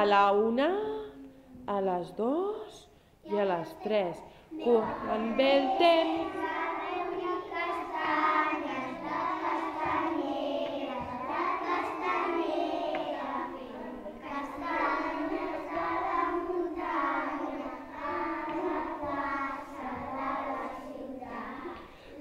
A la 1, a les 2 i a les 3. Quan ve el temps...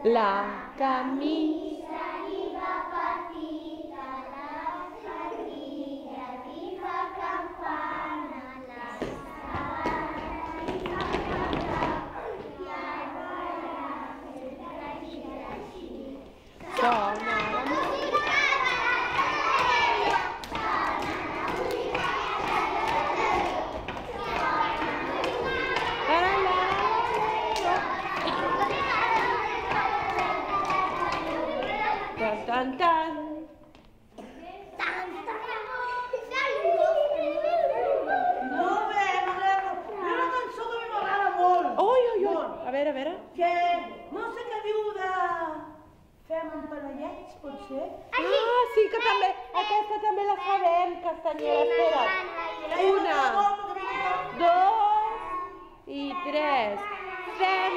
La camisa arriba petita, les saquilles i fa campana, les sabates i fa cap, i ara així. Sona la música. Tan, tan. Molt bé, m'agrada. Hi ha una cançó que a mi m'agrada molt. Ui, ui, ui. A veure. Que no sé què diu de... Fem empanellets, pot ser? Ah, sí, que també, aquesta també la sabem, Castanyera, espera. 1, 2 i 3. Fem...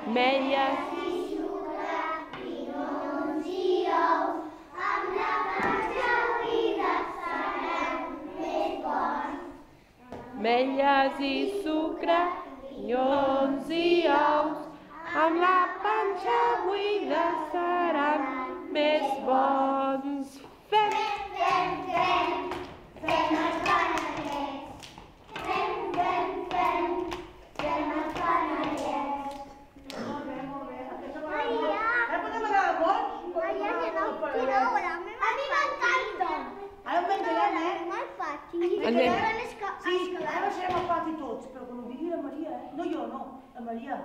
Ametlles i sucre, pinons i ous, amb la panxa buida seran més bons. Ametlles i sucre, pinons i ous, amb la panxa buida seran més bons. Fem els panellets. Fem els panellets. Molt bé. Aquesta m'agrada molt. M'agrada molt? A mi m'encanta. Ara ho menjarem, Molt fàcil. Sí, ara serem al pati tots, però quan ho digui la Maria, No jo, no, la Maria.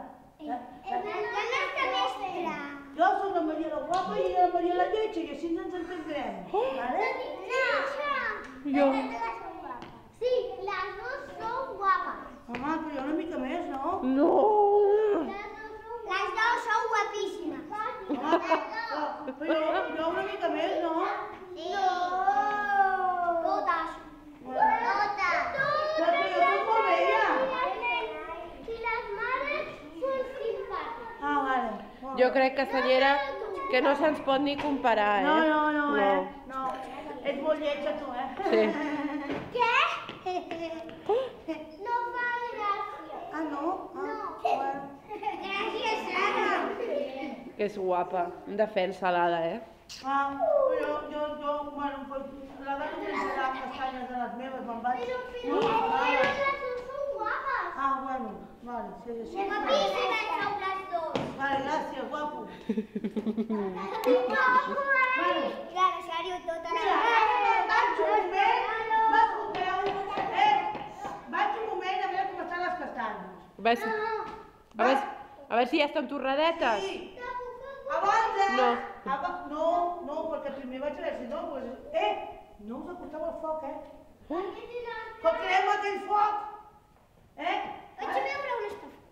La nostra mestra. Jo soc la Maria la guapa i la Maria la lletja, i així ens entendrem. Vale? Jo. Sí, les dues són guapes. Home, però jo una mica més, no? No. Les dues són guapíssimes. Home, però jo una mica més, no? Sí. Totes. Totes. Però jo soc molt vella. I les mares són simpàtiques. Ah, vale. Jo crec, Castanyera, que no se'ns pot ni comparar, eh? No. Ets molt lletja, tu, Sí. Què? No fa gràcia. Ah, no? No. Bueno. Gràcies, Sara. Que és guapa. De fer ensalada, eh? Ah, jo, bueno, pues, la dona no serà castanyes de les meves, me'n vaig. Però les dues són guapes. Ah, bueno, vale, si és així. Guapíssimes són les dues. Vale, gràcies, guapo. Clar, sèrio, tota la... Vaig un moment a veure com estan les castanyes. A veure si ja estan torradetes. Sí. Abans, No. No, perquè primer vaig a veure si no, doncs... No us acosteu al foc, Que crema aquell foc! Vaig a veure un estofat.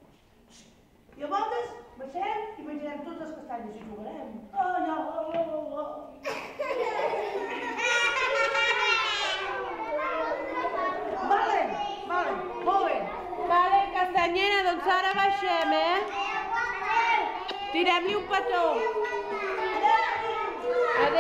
Llavors, baixem i menjarem tots les castanyes i jugarem. Vale, molt bé. Vale, Castanyera, doncs ara baixem, eh? Tirem-li un petó. Adéu.